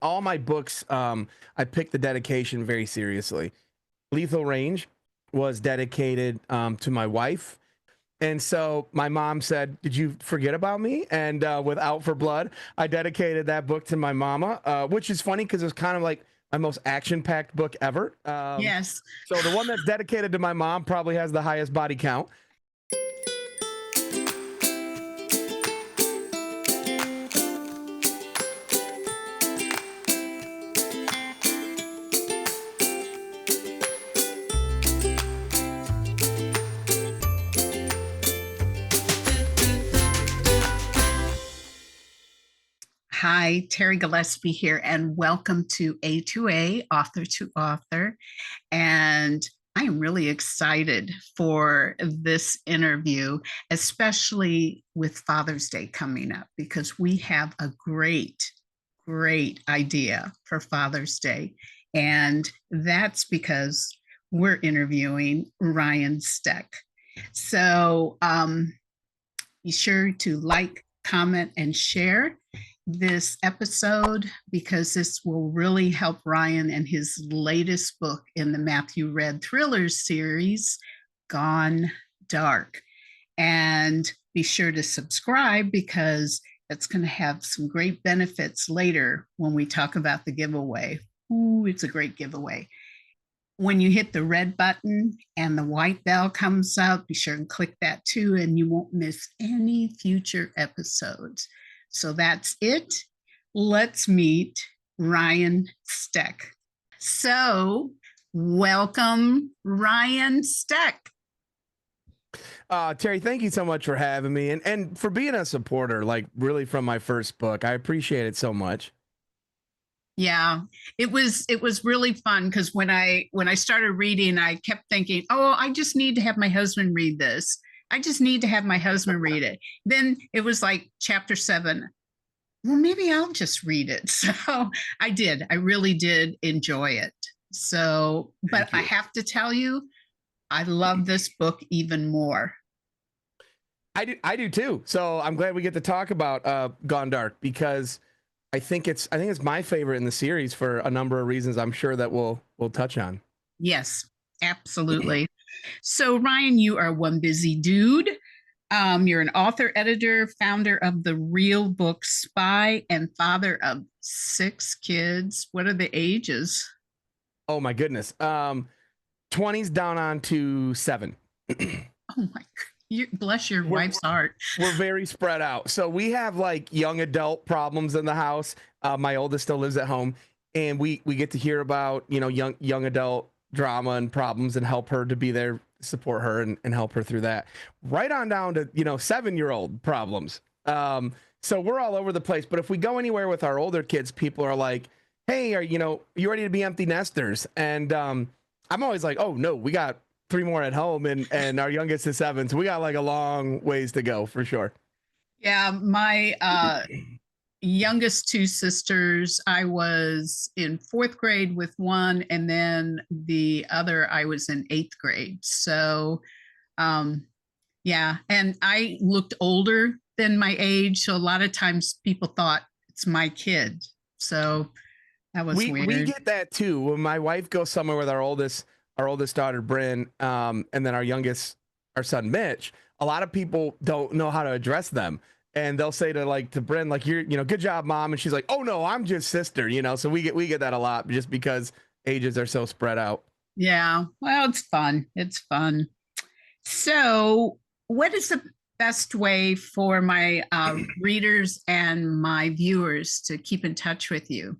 all my books, I picked the dedication very seriously. Lethal Range was dedicated to my wife. And so my mom said, "Did you forget about me?" And with Out for Blood, I dedicated that book to my mama, which is funny because it's kind of like my most action-packed book ever. Yes. So the one that's dedicated to my mom probably has the highest body count. Hi, Terri Gillespie here, and welcome to A2A, Author to Author. And I am really excited for this interview, especially with Father's Day coming up, because we have a great idea for Father's Day. And that's because we're interviewing Ryan Steck. So be sure to like, comment, and share this episode because this will really help Ryan in his latest book in the Matthew Red Thrillers series, Gone Dark. And be sure to subscribe because it's going to have some great benefits later when we talk about the giveaway. Ooh, it's a great giveaway. When you hit the red button and the white bell comes up, be sure and click that too, and you won't miss any future episodes. So that's it. Let's meet Ryan Steck. So welcome, Ryan Steck. Terri, thank you so much for having me and for being a supporter, like really from my first book. I appreciate it so much. Yeah, it was really fun because when I started reading, I kept thinking, oh, I just need to have my husband read this. I just need to have my husband read it. Then it was like chapter 7. Well, maybe I'll just read it. So I did. I really did enjoy it. So, but I have to tell you, I love this book even more. I do too. So I'm glad we get to talk about Gone Dark because I think it's my favorite in the series for a number of reasons I'm sure that we'll touch on. Yes, absolutely. So Ryan, you are one busy dude. You're an author, editor, founder of The Real Book Spy, and father of 6 kids. What are the ages? Oh my goodness. 20s down on to 7. Oh my, bless your wife's heart. We're very spread out. So we have like young adult problems in the house. My oldest still lives at home, and we get to hear about, you know, young adult drama and problems and help her to be there, support her and help her through that. Right on down to, you know, 7-year-old problems. So we're all over the place. But if we go anywhere with our older kids, people are like, hey, are you ready to be empty nesters? And I'm always like, oh no, we got 3 more at home and our youngest is 7. So we got like a long ways to go for sure. Yeah, my youngest 2 sisters, I was in 4th grade with one, and then the other I was in 8th grade. So yeah, and I looked older than my age, so a lot of times people thought it's my kid. So that was weird. We get that too. When my wife goes somewhere with our oldest daughter Bryn, and then our son Mitch, a lot of people don't know how to address them. And they'll say to Bryn, like, you're, good job, mom. And she's like, oh no, I'm just sister, So we get that a lot just because ages are so spread out. Yeah. Well, it's fun. It's fun. So what is the best way for my readers and my viewers to keep in touch with you?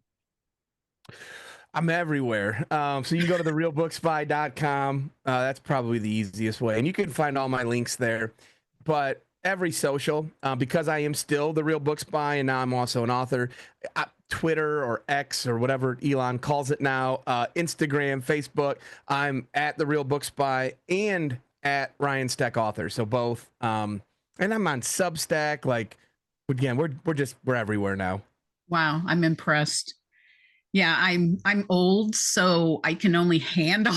I'm everywhere. So you can go to therealbookspy.com. That's probably the easiest way. And you can find all my links there. But every social, because I am still The Real Book Spy, and now I'm also an author, Twitter or X or whatever Elon calls it now, Instagram, Facebook, I'm at The Real Book Spy and at Ryan Steck Author. So both. And I'm on Substack. Like, again, we're everywhere now. Wow, I'm impressed. Yeah, I'm old, so I can only handle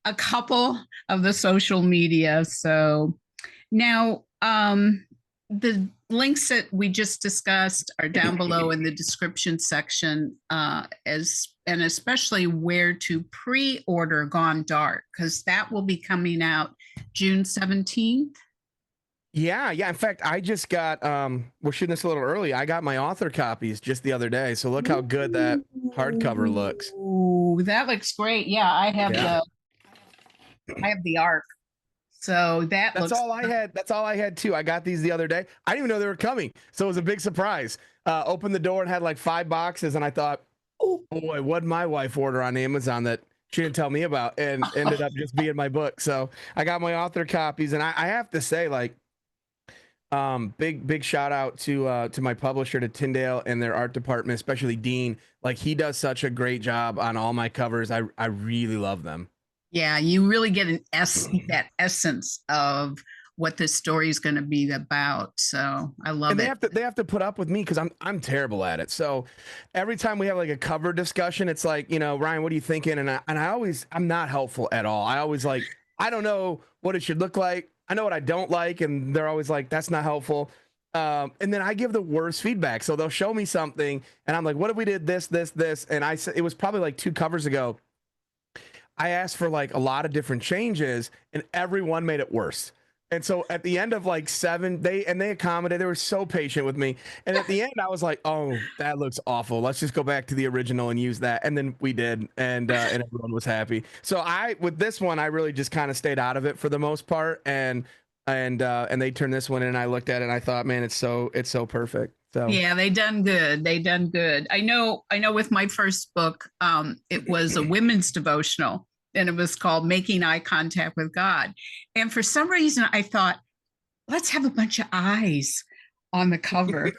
a couple of the social media. So now, the links that we just discussed are down below in the description section, and especially where to pre-order Gone Dark, because that will be coming out June 17th. Yeah, yeah. In fact, I just got we're shooting this a little early. I got my author copies just the other day. So look how good that hardcover looks. Ooh, that looks great. Yeah, Yeah. I have the ARC. So that That's looks all I had. That's all I had too. I got these the other day. I didn't even know they were coming. So it was a big surprise. Opened the door and had like 5 boxes, and I thought, oh boy, what'd my wife order on Amazon that she didn't tell me about, and ended up just being my book. So I got my author copies, and I have to say, like, big shout out to my publisher, to Tyndale, and their art department, especially Dean. Like, he does such a great job on all my covers. I really love them. Yeah, you really get that essence of what this story is going to be about. So I love And it. they have to put up with me because I'm terrible at it. So every time we have like a cover discussion, it's like, Ryan, what are you thinking? And I'm not helpful at all. I always like, I don't know what it should look like. I know what I don't like, and they're always like, that's not helpful. And then I give the worst feedback. So they'll show me something, and I'm like, what if we did this, this, this? And I said, it was probably like 2 covers ago, I asked for like a lot of different changes, and everyone made it worse. And so at the end of like 7, they accommodated. They were so patient with me. And at the end, I was like, "Oh, that looks awful. Let's just go back to the original and use that." And then we did, and everyone was happy. So with this one, I really just kind of stayed out of it for the most part. And they turned this one in, and I looked at it, and I thought, man, it's so perfect. So Yeah, they done good. They done good. I know with my first book, it was a women's devotional, and it was called Making Eye Contact with God. And for some reason I thought, let's have a bunch of eyes on the cover.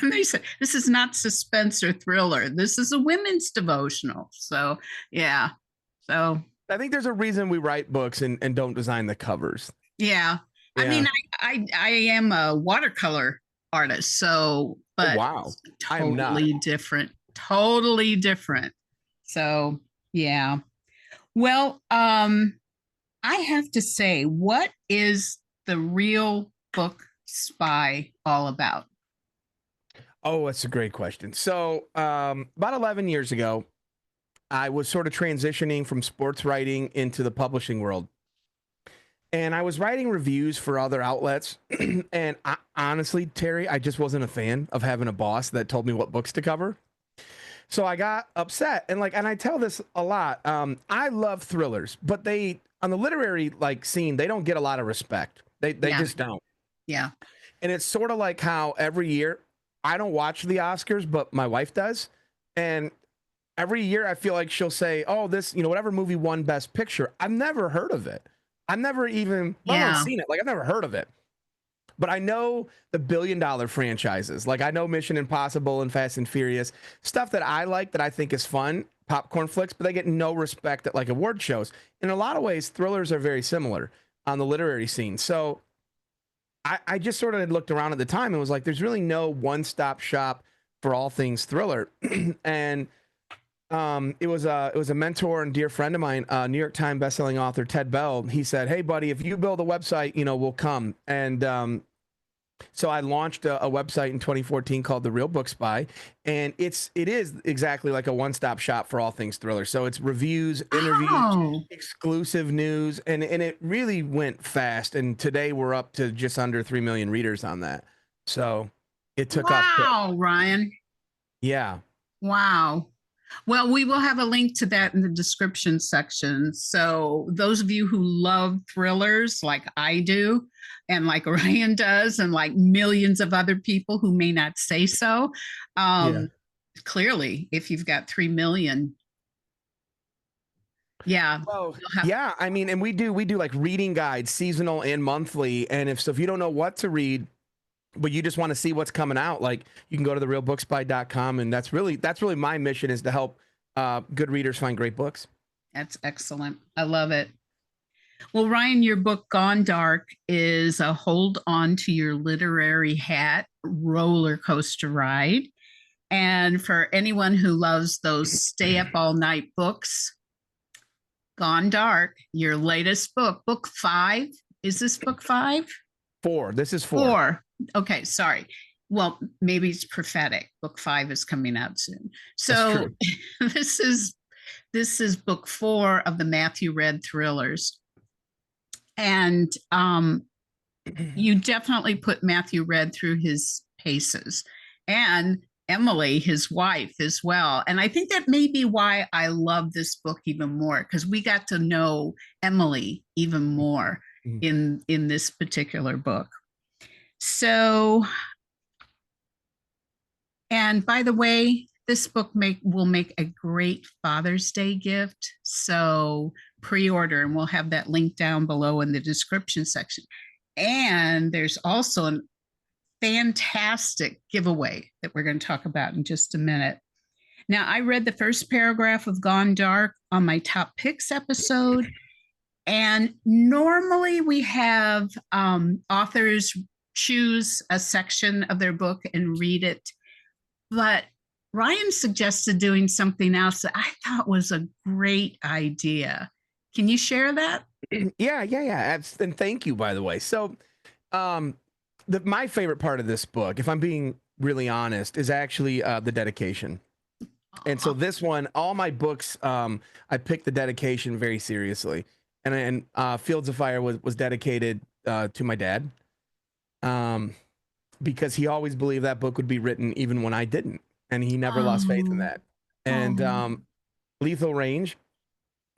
And they said, this is not suspense or thriller. This is a women's devotional. So yeah. So I think there's a reason we write books and don't design the covers. yeah. Yeah. I mean, I am a watercolor artist, so but Oh, wow. totally different. Totally different. So yeah. Well, I have to say, what is the Real Book Spy all about? Oh, that's a great question. So, about 11 years ago, I was sort of transitioning from sports writing into the publishing world. And I was writing reviews for other outlets. And honestly, Terry, I just wasn't a fan of having a boss that told me what books to cover. So I got upset. And I tell this a lot. I love thrillers, but on the literary scene, they don't get a lot of respect. They just don't. Yeah. And it's sort of like how every year I don't watch the Oscars, but my wife does. And every year I feel like she'll say, oh, this, whatever movie won Best Picture. I've never heard of it. I've never even seen it. I've never heard of it. But I know the billion-dollar franchises. Like, I know Mission Impossible and Fast and Furious, stuff that I like, that I think is fun, popcorn flicks, but they get no respect at award shows. In a lot of ways, thrillers are very similar on the literary scene. So I just sort of looked around at the time and was like, there's really no one-stop shop for all things thriller. And it was a mentor and dear friend of mine, New York Times bestselling author Ted Bell. He said, "Hey, buddy, if you build a website, we'll come." And so I launched a website in 2014 called The Real Book Spy, and it is exactly like a one-stop shop for all things thriller. So it's reviews, interviews, exclusive news, and it really went fast. And today we're up to just under 3 million readers on that. So it took off quick. Wow, Ryan. Yeah. Wow. Well, we will have a link to that in the description section. So those of you who love thrillers like I do, and like Ryan does, and like millions of other people who may not say so, clearly, if you've got 3 million. Yeah. Well, yeah. I mean, and we do like reading guides, seasonal and monthly. And if you don't know what to read, but you just want to see what's coming out, like, you can go to therealbookspy.com, and that's really my mission, is to help good readers find great books. That's excellent. I love it. Well, Ryan, your book Gone Dark is a hold on to your literary hat roller coaster ride. And for anyone who loves those stay up all night books, Gone Dark, your latest book, book 5. Is this book 5? 4. This is 4. Four. Okay, sorry. Well, maybe it's prophetic. Book 5 is coming out soon. That's So true. this is book 4 of the Matthew Red thrillers. And you definitely put Matthew Red through his paces, and Emily, his wife, as well. And I think that may be why I love this book even more, because we got to know Emily even more in this particular book. So, and by the way, this book will make a great Father's Day gift. So pre-order, and we'll have that link down below in the description section. And there's also a fantastic giveaway that we're going to talk about in just a minute. Now, I read the first paragraph of Gone Dark on my top picks episode. And normally we have authors choose a section of their book and read it. But Ryan suggested doing something else that I thought was a great idea. Can you share that? Yeah. And thank you, by the way. So, my favorite part of this book, if I'm being really honest, is actually the dedication. And so this one, all my books, I picked the dedication very seriously. And Fields of Fire was dedicated to my dad, because he always believed that book would be written even when I didn't, and he never lost faith in that. And Lethal Range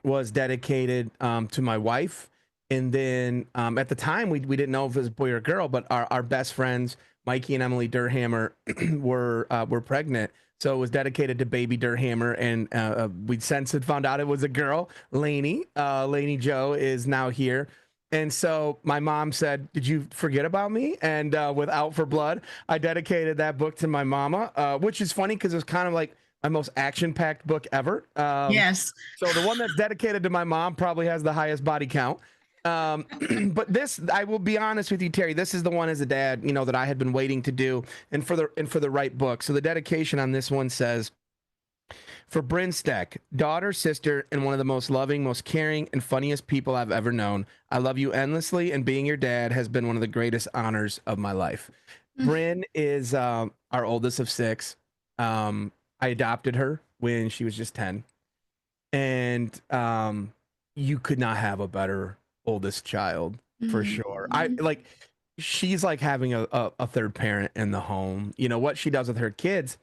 was dedicated to my wife. And then at the time, we didn't know if it was a boy or a girl, but our best friends, Mikey and Emily Durhammer, were pregnant. So it was dedicated to baby Durhammer, and we'd since had found out it was a girl, Lainey. Lainey Joe is now here. And so my mom said, "Did you forget about me?" And with Out for Blood, I dedicated that book to my mama, which is funny because it was kind of like my most action-packed book ever. Yes. So the one that's dedicated to my mom probably has the highest body count. But this, I will be honest with you, Terry, this is the one as a dad, that I had been waiting to do, and for the right book. So the dedication on this one says, "For Bryn Steck, daughter, sister, and one of the most loving, most caring, and funniest people I've ever known. I love you endlessly, and being your dad has been one of the greatest honors of my life." Bryn is our oldest of 6. I adopted her when she was just 10. And you could not have a better oldest child, for sure. She's like having a third parent in the home. What she does with her kids.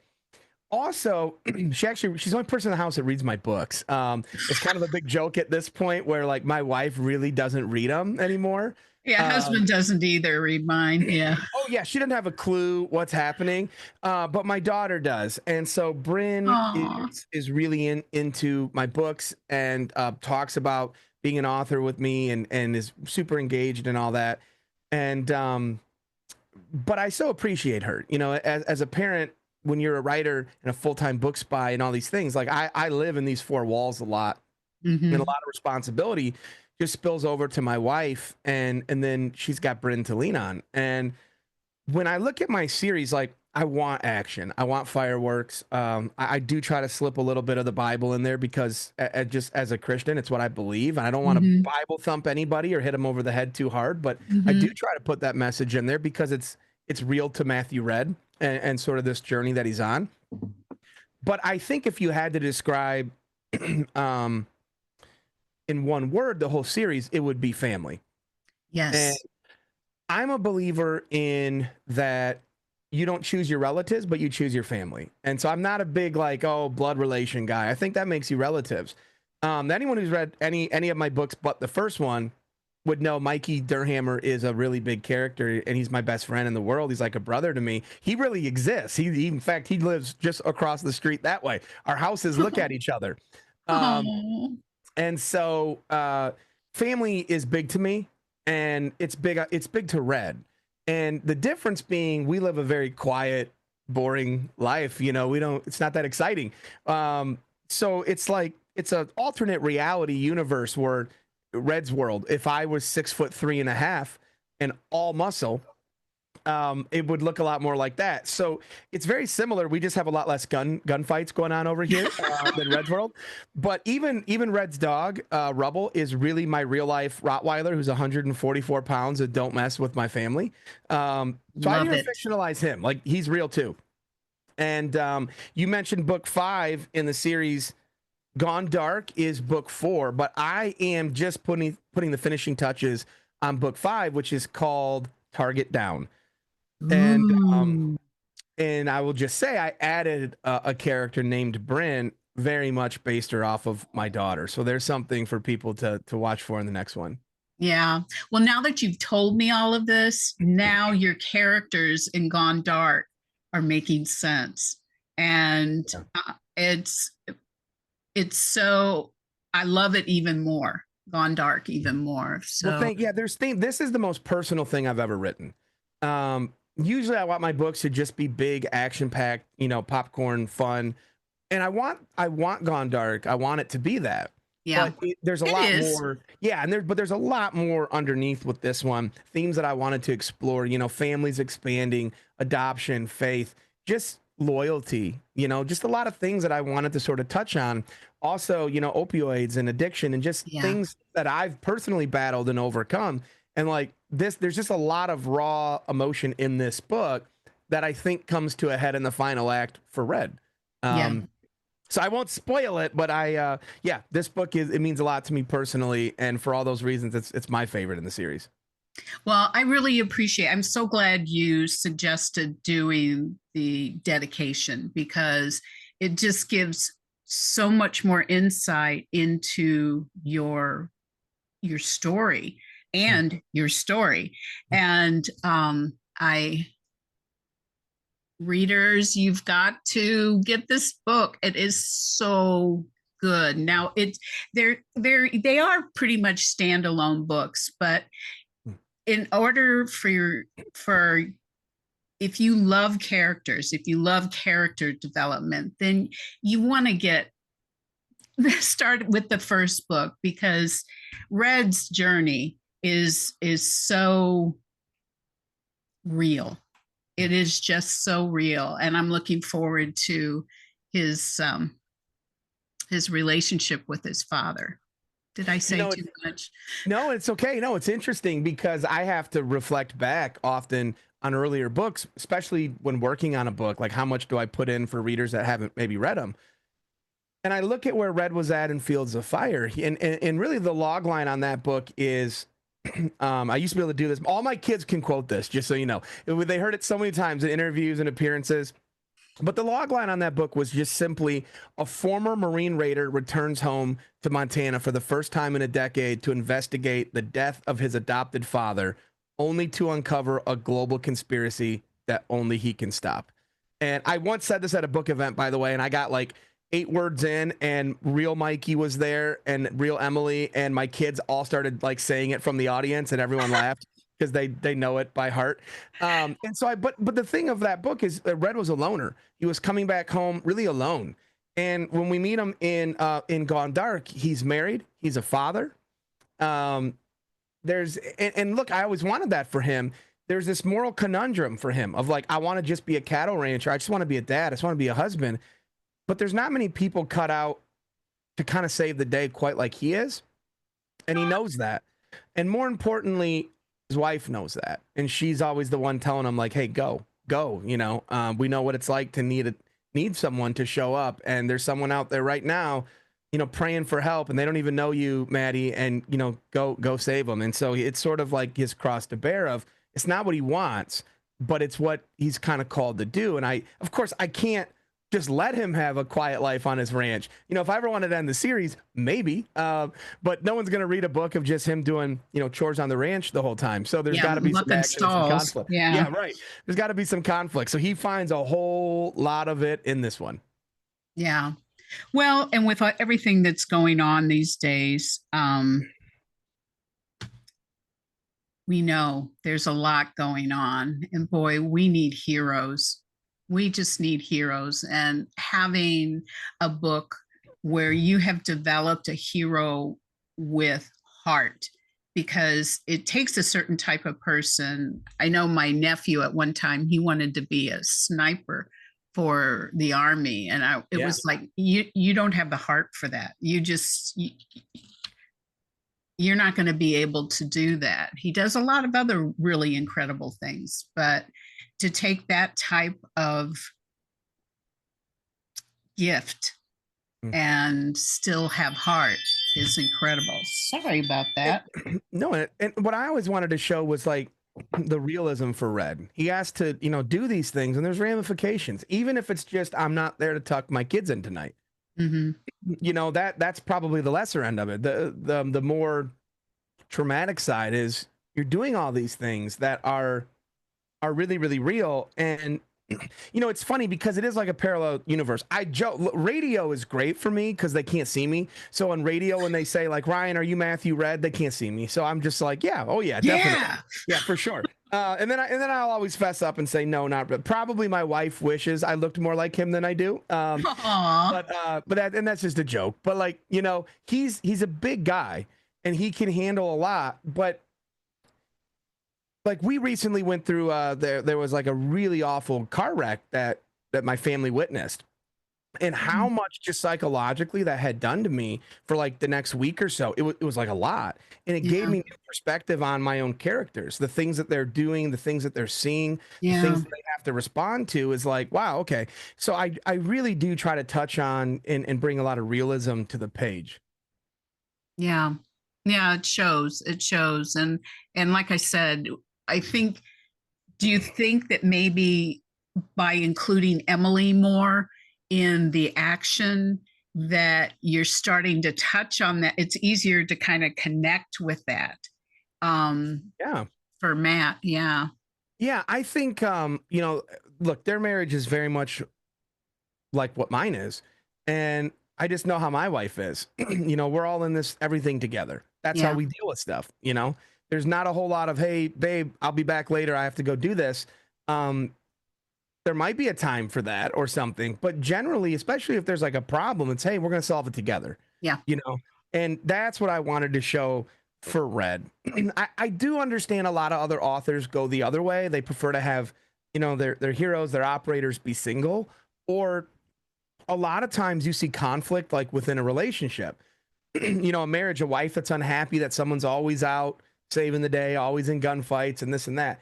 Also, she's the only person in the house that reads my books. It's kind of a big joke at this point where like my wife really doesn't read them anymore. Yeah, husband doesn't either read mine. Yeah. Oh yeah, she doesn't have a clue what's happening, but my daughter does. And so Bryn is really into my books, and talks about being an author with me, and is super engaged and all that. And but I so appreciate her. As a parent, when you're a writer and a full-time book spy and all these things, like I live in these 4 walls a lot, and a lot of responsibility just spills over to my wife, and then she's got Bryn to lean on. And when I look at my series, like I want action, I want fireworks. I do try to slip a little bit of the Bible in there because just as a Christian, it's what I believe, and I don't want to Bible thump anybody or hit them over the head too hard. But I do try to put that message in there because it's real to Matthew Red, and sort of this journey that he's on. But I think if you had to describe in one word the whole series, it would be family. Yes. And I'm a believer in that you don't choose your relatives, but you choose your family. And so I'm not a big blood relation guy. I think that makes you relatives. Anyone who's read any of my books but the first one would know Mikey Durhammer is a really big character, and he's my best friend in the world. He's like a brother to me. He really exists. In fact, he lives just across the street that way. Our houses look at each other. And so family is big to me, and it's big to Red. And the difference being we live a very quiet, boring life. It's not that exciting. So it's like, it's an alternate reality universe where Red's world, if I was 6'3.5" and all muscle, it would look a lot more like that. So it's very similar. We just have a lot less gunfights going on over here than Red's world. But even Red's dog, Rubble, is really my real life Rottweiler who's 144 pounds and don't mess with my family. So I Love didn't it. fictionalize him. Like, he's real too. And you mentioned book 5 in the series. Gone Dark is book 4, but I am just putting the finishing touches on book 5, which is called Target Down. And Ooh. and I will just say I added a character named Bryn, very much based her off of my daughter. So there's something for people to watch for in the next one. Yeah. Well, now that you've told me all of this, now your characters in Gone Dark are making sense. And Yeah. it's so, I love it even more. Gone Dark even more. Well, So this is the most personal thing I've ever written. Usually I want my books to just be big, action packed, popcorn fun. And I want Gone Dark. I want it to be that. yeah, But there's a it lot is. more. Yeah, but there's a lot more underneath with this one. Themes that I wanted to explore, families expanding, adoption, faith, just loyalty, just a lot of things that I wanted to sort of touch on. Also, opioids and addiction and just Yeah. things that I've personally battled and overcome. And like this, there's just a lot of raw emotion in this book that I think comes to a head in the final act for Red. Yeah. So I won't spoil it, but yeah, this book it means a lot to me personally, and for all those reasons, it's my favorite in the series. Well, I really appreciate. I'm so glad you suggested doing the dedication because it just gives so much more insight into your story and your story. And I readers, you've got to get this book. It is so good. Now it's they are pretty much standalone books, but in order for if you love characters, if you love character development, then you want to get start with the first book because Red's journey is so real. It is just so real, and I'm looking forward to his relationship with his father. Did I say too much? No, it's okay. No, it's interesting because I have to reflect back often on earlier books, especially when working on a book. Like, how much do I put in for readers that haven't maybe read them? And I look at where Red was at in Fields of Fire, and really the log line on that book is, I used to be able to do this. All my kids can quote this, just so you know. They heard it so many times in interviews and appearances. But the log line on that book was just simply a former Marine raider returns home to Montana for the first time in a decade to investigate the death of his adopted father, only to uncover a global conspiracy that only he can stop. And I once said this at a book event, by the way, and I got like 8 words in, and real Mikey was there and real Emily, and my kids all started like saying it from the audience, and everyone laughed because they know it by heart. And so but the thing of that book is Red was a loner. He was coming back home really alone. And when we meet him in Gone Dark, he's married, he's a father. And look, I always wanted that for him. There's this moral conundrum for him of like, I want to just be a cattle rancher. I just want to be a dad. I just want to be a husband. But there's not many people cut out to kind of save the day quite like he is. And he knows that. And more importantly, his wife knows that. And she's always the one telling him like, hey, go. We know what it's like to need someone to show up. And there's someone out there right now, praying for help, and they don't even know you, Maddie, and, go save them. And so it's sort of like his cross to bear of, it's not what he wants, but it's what he's kind of called to do. And of course, I can't just let him have a quiet life on his ranch. If I ever wanted to end the series, maybe, but no one's going to read a book of just him doing, chores on the ranch the whole time. So there's got to be some action and some conflict. Yeah, right. There's got to be some conflict. So he finds a whole lot of it in this one. Yeah. Well, and with everything that's going on these days, we know there's a lot going on, and boy, we need heroes. We just need heroes, and having a book where you have developed a hero with heart because it takes a certain type of person. I know my nephew at one time, he wanted to be a sniper for the army, and it Yeah. was like, you don't have the heart for that. You're not going to be able to do that. He does a lot of other really incredible things, but to take that type of gift Mm. and still have heart is incredible. Sorry about that. No, and what I always wanted to show was like the realism for Red. He has to, do these things, and there's ramifications. Even if it's just I'm not there to tuck my kids in tonight. Mm-hmm. That's probably the lesser end of it. The more traumatic side is you're doing all these things that are really really real. And it's funny because it is like a parallel universe. I joke, radio is great for me because they can't see me. So on radio, when they say like, Ryan, are you Matthew Red? They can't see me. So I'm just like, yeah, oh yeah, definitely. Yeah. Yeah, for sure. And then I'll always fess up and say, no, not really. Probably my wife wishes I looked more like him than I do. Aww. But that's just a joke. But like, he's a big guy and he can handle a lot. But like we recently went through there was like a really awful car wreck that my family witnessed, and how much just psychologically that had done to me for like the next week or so. It was like a lot, and it gave me new perspective on my own characters, the things that they're doing, the things that they're seeing, the things that they have to respond to. Is like, wow, okay. So I really do try to touch on and bring a lot of realism to the page. Yeah. Yeah, it shows. It shows. And like I said, I think, do you think that maybe by including Emily more in the action, that you're starting to touch on that? It's easier to kind of connect with that. Yeah. For Matt. Yeah. Yeah, I think look, their marriage is very much like what mine is. And I just know how my wife is. We're all in this everything together. That's how Yeah. we deal with stuff. There's not a whole lot of, hey, babe, I'll be back later. I have to go do this. There might be a time for that or something, but generally, especially if there's like a problem, it's, hey, we're going to solve it together. Yeah. And that's what I wanted to show for Red. I do understand a lot of other authors go the other way. They prefer to have, their heroes, their operators be single, or a lot of times you see conflict like within a relationship. A marriage, a wife that's unhappy that someone's always out saving the day, always in gunfights and this and that.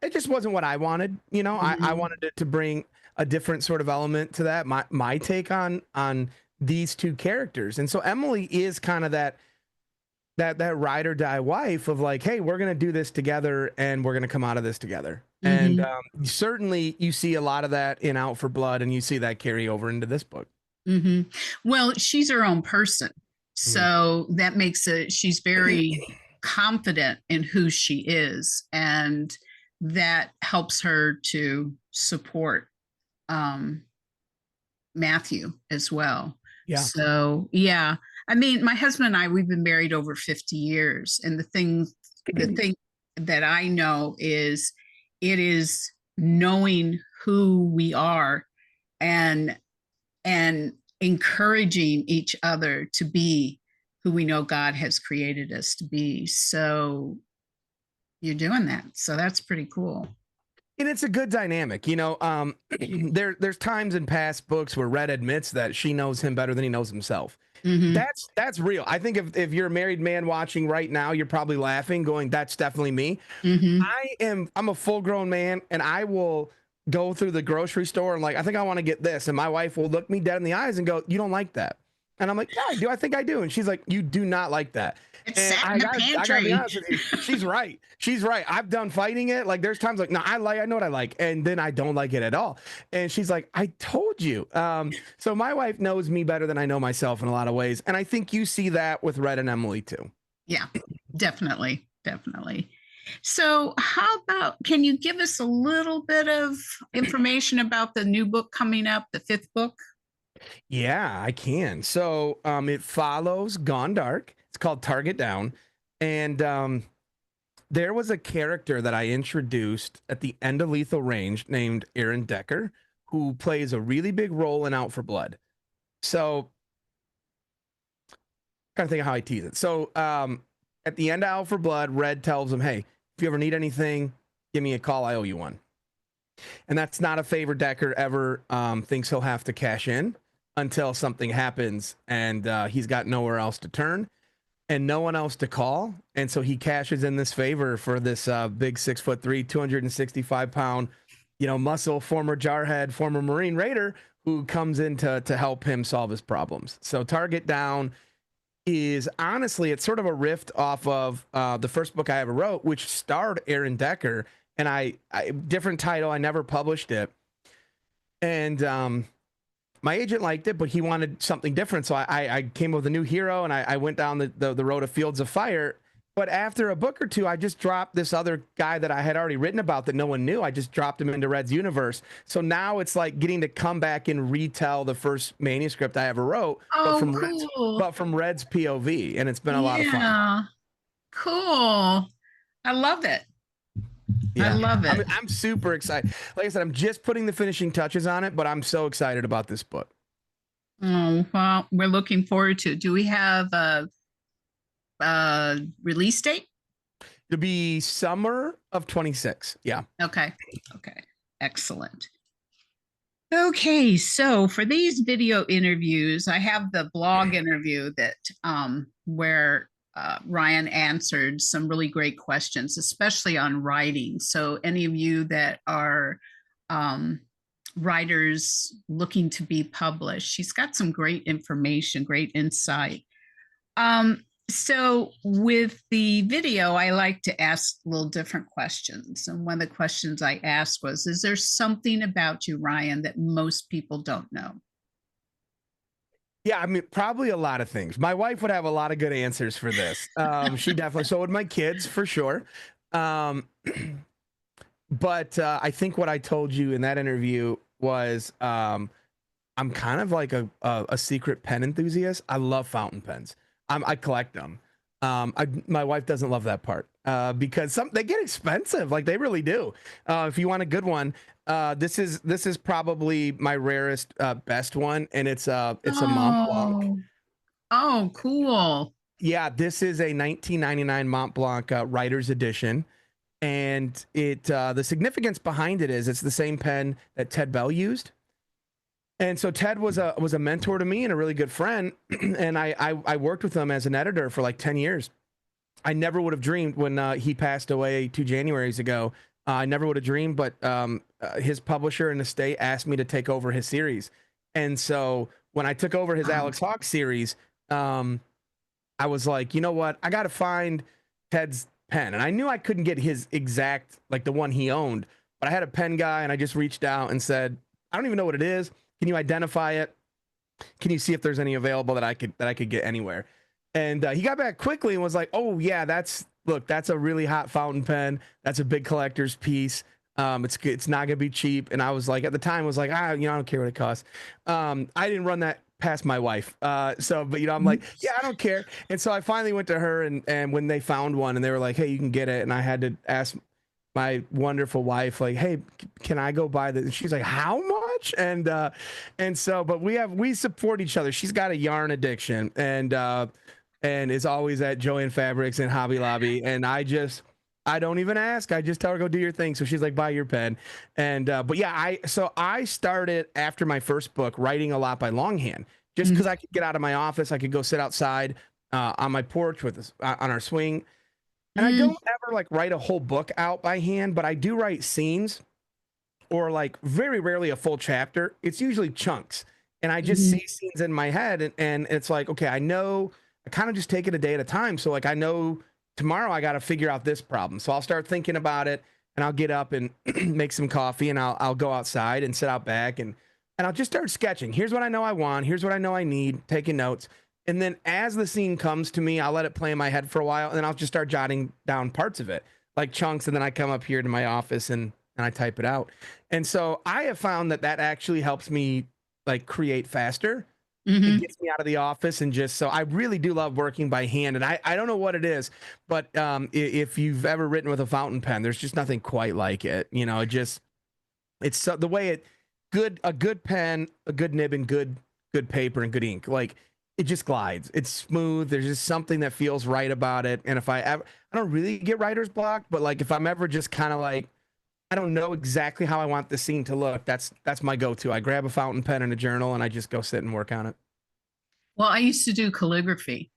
It just wasn't what I wanted. I wanted it to bring a different sort of element to that. My take on these two characters. And so Emily is kind of that ride or die wife of like, hey, we're going to do this together and we're going to come out of this together. And certainly you see a lot of that in Out for Blood, and you see that carry over into this book. Well, she's her own person. So that makes she's very confident in who she is. And that helps her to support Matthew as well. Yeah. So, yeah. I mean, my husband and I, we've been married over 50 years. And the thing that I know is it is knowing who we are and encouraging each other to be who we know God has created us to be. So you're doing that. So that's pretty cool. And it's a good dynamic. There's times in past books where Red admits that she knows him better than he knows himself. That's real. I think if you're a married man watching right now, you're probably laughing, going, that's definitely me. I'm a full grown man, and I will go through the grocery store and like, I think I want to get this. And my wife will look me dead in the eyes and go, you don't like that. And I'm like, yeah, I do. I think I do. And she's like, you do not like that. It's sat in the pantry. I gotta be honest with you. She's right. She's right. I've done fighting it. Like there's times like, no, I know what I like. And then I don't like it at all. And she's like, I told you. So my wife knows me better than I know myself in a lot of ways. And I think you see that with Red and Emily too. Yeah, definitely. Definitely. So how about, can you give us a little bit of information about the new book coming up, the 5th book? Yeah, I can. So it follows Gone Dark. It's called Target Down. And there was a character that I introduced at the end of Lethal Range named Aaron Decker, who plays a really big role in Out for Blood. So, trying to think of how I tease it. So at the end of Out for Blood, Red tells him, hey, if you ever need anything, give me a call. I owe you one. And that's not a favor Decker ever thinks he'll have to cash in until something happens and he's got nowhere else to turn and no one else to call. And so he cashes in this favor for this big 6'3", 265-pound, muscle, former Jarhead, former Marine Raider who comes in to help him solve his problems. So Target Down is honestly, it's sort of a rift off of the first book I ever wrote, which starred Aaron Decker. And I different title, I never published it. And my agent liked it, but he wanted something different. So I came up with a new hero and I went down the road of Fields of Fire. But after a book or two, I just dropped this other guy that I had already written about that no one knew. I just dropped him into Red's universe. So now it's like getting to come back and retell the first manuscript I ever wrote, Oh, but from Red's POV. And it's been a lot of fun. Yeah, cool. I love it. Yeah. I love it. I'm super excited. Like I said, I'm just putting the finishing touches on it, but I'm so excited about this book. Oh, well, we're looking forward to it. Do we have a release date? It'll be summer of 26. Yeah. Okay. Excellent. Okay, so for these video interviews, I have the blog interview that where Ryan answered some really great questions, especially on writing. So any of you that are writers looking to be published, she's got some great information, great insight. So with the video, I like to ask little different questions. And one of the questions I asked was, is there something about you, Ryan, that most people don't know? Yeah, I mean, probably a lot of things. My wife would have a lot of good answers for this. She definitely, so would my kids for sure. But I think what I told you in that interview was I'm kind of like a secret pen enthusiast. I love fountain pens. I collect them. My wife doesn't love that part because they get expensive, like they really do. If you want a good one, this is probably my rarest, best one, and it's a Mont Blanc. Oh, cool. Yeah, this is a 1999 Mont Blanc writer's edition, and the significance behind it is it's the same pen that Ted Bell used. And so Ted was a mentor to me and a really good friend. And I worked with him as an editor for like 10 years. I never would have dreamed when he passed away 2 Januaries ago. I never would have dreamed, but his publisher and estate asked me to take over his series. And so when I took over his Alex Hawke series, I was like, you know what? I got to find Ted's pen. And I knew I couldn't get his exact, like the one he owned, but I had a pen guy and I just reached out and said, I don't even know what it is. Can you identify it? Can you see if there's any available that I could get anywhere? And he got back quickly and was like, oh yeah, that's a really hot fountain pen. That's a big collector's piece. It's not gonna be cheap. And I was like, at the time, I don't care what it costs. I didn't run that past my wife. But I'm like, yeah, I don't care. And so I finally went to her and when they found one and they were like, hey, you can get it. And I had to ask my wonderful wife, like, hey, can I go buy this? And she's like, how much? And so, but we support each other. She's got a yarn addiction and is always at Joann Fabrics and Hobby Lobby. And I don't even ask. I just tell her, go do your thing. So she's like, buy your pen. And, but yeah, I started after my first book writing a lot by longhand, just because I could get out of my office. I could go sit outside on my porch on our swing. And I don't ever like write a whole book out by hand, but I do write scenes or like very rarely a full chapter. It's usually chunks. And I just see scenes in my head and it's like, okay, I know I kind of just take it a day at a time. So like, I know tomorrow I got to figure out this problem. So I'll start thinking about it and I'll get up and make some coffee and I'll go outside and sit out back and I'll just start sketching. Here's what I know I want. Here's what I know I need, taking notes. And then as the scene comes to me, I'll let it play in my head for a while and then I'll just start jotting down parts of it like chunks. And then I come up here to my office and I type it out. And so I have found that actually helps me like create faster. It gets me out of the office and so I really do love working by hand. And I don't know what it is, but if you've ever written with a fountain pen, there's just nothing quite like it. You know, it's so, the way a good pen, a good nib and good paper and good ink, like it just glides. It's smooth. There's just something that feels right about it. And if I don't really get writer's block, but like if I'm ever just kind of like, I don't know exactly how I want the scene to look, that's my go-to. I grab a fountain pen and a journal and I just go sit and work on it. Well, I used to do calligraphy.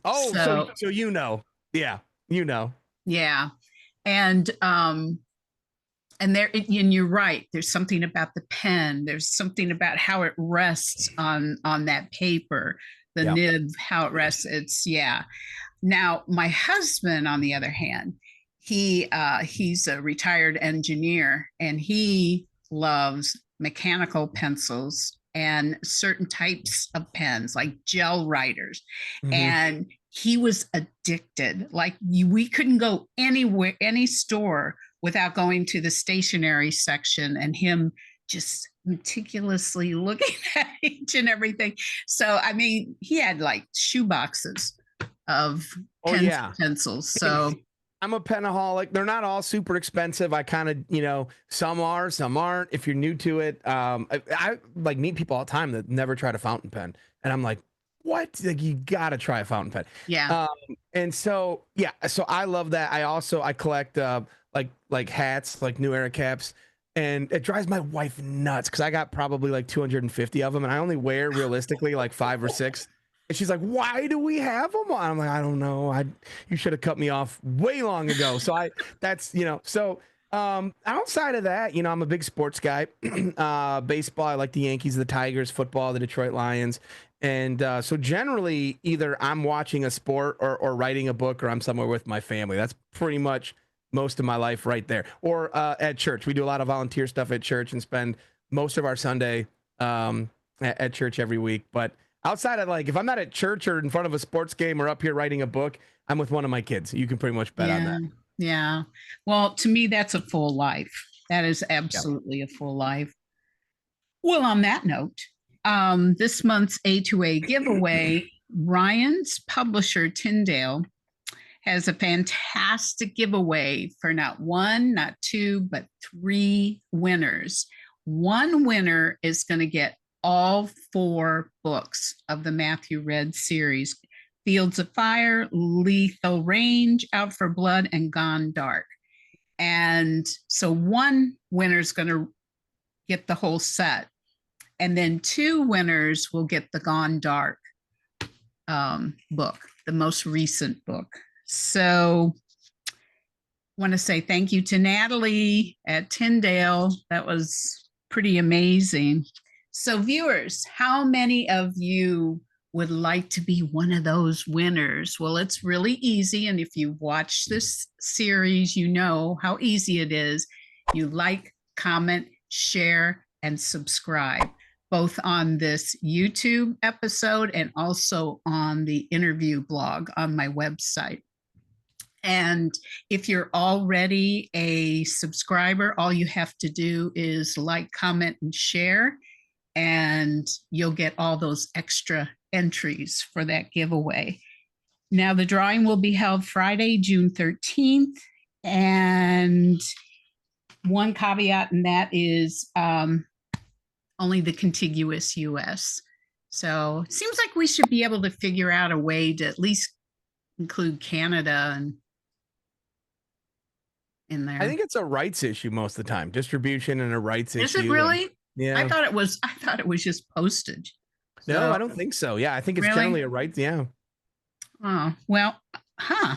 Oh, so So you know. Yeah, you know. yeah. And and you're right, there's something about the pen, there's something about how it rests on that paper, the Yeah. nib, how it rests. It's yeah. Now my husband, on the other hand, he's a retired engineer, and he loves mechanical pencils and certain types of pens like gel writers. Mm-hmm. And he was addicted. Like we couldn't go anywhere, any store, without going to the stationery section and him just meticulously looking at each and everything. So, I mean, he had like shoe boxes of Oh pens yeah. and pencils. So, I'm a penaholic. They're not all super expensive. I kind of, some are, some aren't. If you're new to it, I like meet people all the time that never tried a fountain pen, and I'm like, what? Like you gotta try a fountain pen. yeah. And so yeah, so I love that. I collect like hats, like New Era caps, and it drives my wife nuts because I got probably like 250 of them, and I only wear realistically like 5 or 6. And she's like, "Why do we have them?" I'm like, "I don't know. You should have cut me off way long ago." So outside of that, I'm a big sports guy. Baseball, I like the Yankees, the Tigers. Football, the Detroit Lions. And so generally, either I'm watching a sport or writing a book, or I'm somewhere with my family. That's pretty much most of my life right there. Or at church, we do a lot of volunteer stuff at church and spend most of our Sunday at church every week. But outside of like, if I'm not at church or in front of a sports game or up here writing a book, I'm with one of my kids. You can pretty much bet on that. Yeah. Well, to me, that's a full life. That is Yeah. absolutely a full life. Well, on that note, this month's A2A giveaway, Ryan's publisher, Tyndale, has a fantastic giveaway for not one, not two, but 3 winners. One winner is going to get all 4 books of the Matthew Red series: Fields of Fire, Lethal Range, Out for Blood, and Gone Dark. And so one winner is going to get the whole set. And then 2 winners will get the Gone Dark book, the most recent book. So I want to say thank you to Natalie at Tyndale. That was pretty amazing. So viewers, how many of you would like to be one of those winners? Well, it's really easy. And if you watch this series, you know how easy it is. You like, comment, share, and subscribe, both on this YouTube episode and also on the interview blog on my website. And if you're already a subscriber, all you have to do is like, comment, and share, and you'll get all those extra entries for that giveaway. Now, the drawing will be held Friday, June 13th. And one caveat, and that is only the contiguous US. So it seems like we should be able to figure out a way to at least include Canada and in there. I think it's a rights issue most of the time, distribution and a rights issue. Is it really? Yeah. I thought it was just postage. No, I don't think so. Yeah, I think it's Really? generally a right. Yeah. Oh, well, huh.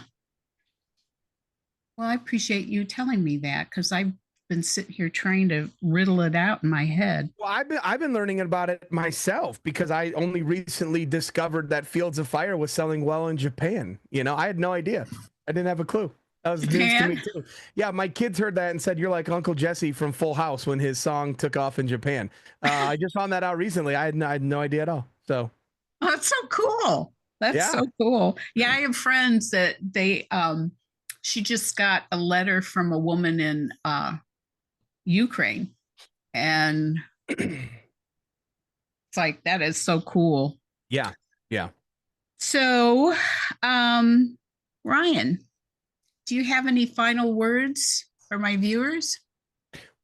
Well, I appreciate you telling me that, because I've been sitting here trying to riddle it out in my head. Well, I've been learning about it myself because I only recently discovered that Fields of Fire was selling well in Japan. I had no idea. I didn't have a clue. That was news to me too. Yeah, my kids heard that and said, "You're like Uncle Jesse from Full House when his song took off in Japan." I just found that out recently. I had no idea at all. So that's so cool. That's so cool. Yeah, I have friends that she just got a letter from a woman in Ukraine, and it's like, that is so cool. Yeah. So, Ryan, do you have any final words for my viewers?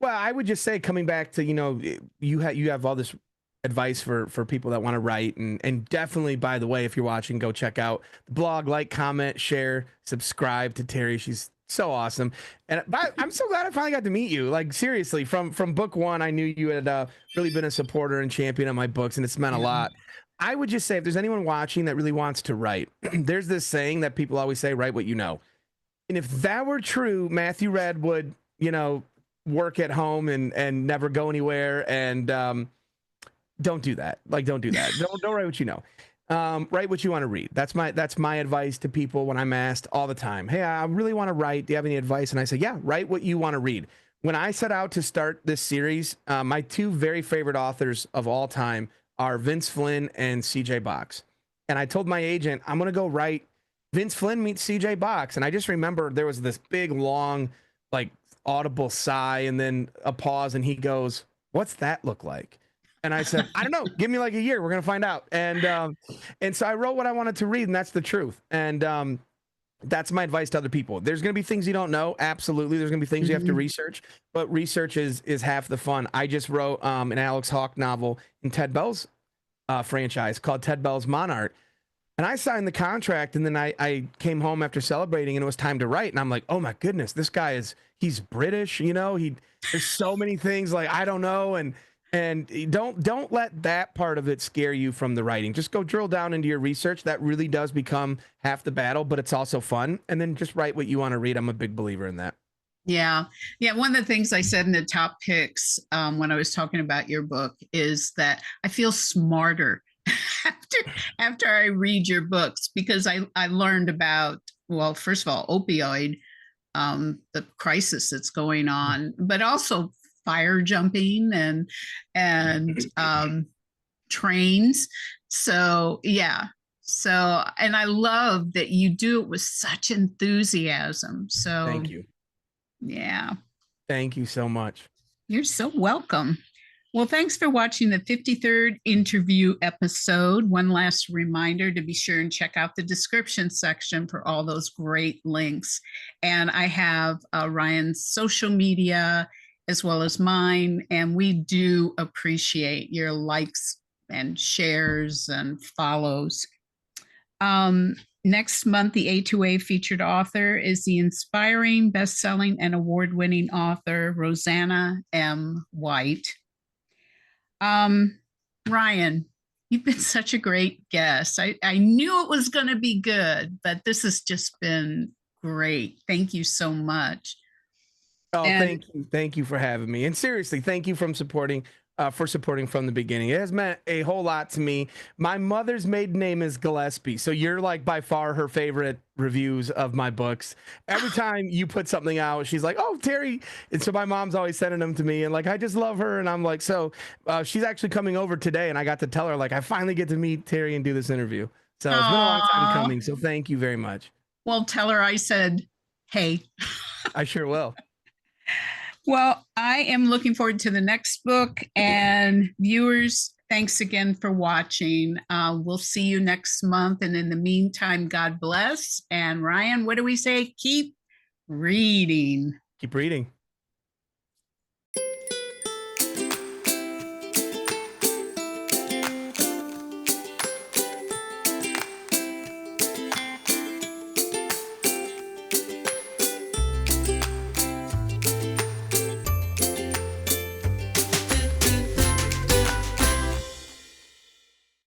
Well, I would just say, coming back to, you have all this advice for people that want to write. And definitely, by the way, if you're watching, go check out the blog, like, comment, share, subscribe to Terri. She's so awesome. And I'm so glad I finally got to meet you. Like, seriously, from book one, I knew you had really been a supporter and champion of my books, and it's meant a lot. I would just say, if there's anyone watching that really wants to write, there's this saying that people always say, write what you know. And if that were true, Matthew Red would, work at home and never go anywhere. And don't do that. Like, don't do that. Don't write what you know. Write what you want to read. That's my advice to people when I'm asked all the time. Hey, I really want to write. Do you have any advice? And I say, yeah, write what you want to read. When I set out to start this series, my two very favorite authors of all time are Vince Flynn and CJ Box. And I told my agent, I'm going to go write Vince Flynn meets CJ Box. And I just remember there was this big, long, like, audible sigh and then a pause. And he goes, what's that look like? And I said, I don't know. Give me like a year. We're going to find out. And so I wrote what I wanted to read, and that's the truth. And that's my advice to other people. There's going to be things you don't know. Absolutely. There's going to be things you have to research, but research is half the fun. I just wrote an Alex Hawke novel in Ted Bell's franchise called Ted Bell's Monarch. And I signed the contract, and then I came home after celebrating, and it was time to write. And I'm like, oh my goodness, this guy he's British, there's so many things like I don't know. And don't let that part of it scare you from the writing. Just go drill down into your research. That really does become half the battle, but it's also fun. And then just write what you want to read. I'm a big believer in that. Yeah. Yeah. One of the things I said in the top picks when I was talking about your book is that I feel smarter after I read your books, because I learned about, well, first of all, opioid, the crisis that's going on, but also fire jumping and trains. So yeah. So, and I love that you do it with such enthusiasm. So thank you. Yeah. Thank you so much. You're so welcome. Well, thanks for watching the 53rd interview episode. One last reminder to be sure and check out the description section for all those great links. And I have Ryan's social media as well as mine, and we do appreciate your likes and shares and follows. Next month, the A2A featured author is the inspiring, best-selling, and award-winning author, Rosanna M. White. Ryan, you've been such a great guest. I knew it was going to be good, but this has just been great. Thank you so much. Oh, thank you. Thank you for having me. And seriously, thank you for supporting from the beginning. It has meant a whole lot to me. My mother's maiden name is Gillespie, so you're like by far her favorite reviews of my books. Every time you put something out, she's like, "Oh, Terri," and so my mom's always sending them to me, and like I just love her, and I'm like, so she's actually coming over today, and I got to tell her like I finally get to meet Terri and do this interview. So it's been a long time coming. So thank you very much. Well, tell her I said, hey. I sure will. Well, I am looking forward to the next book, and viewers, thanks again for watching. We'll see you next month. And in the meantime, God bless. And Ryan, what do we say? Keep reading. Keep reading.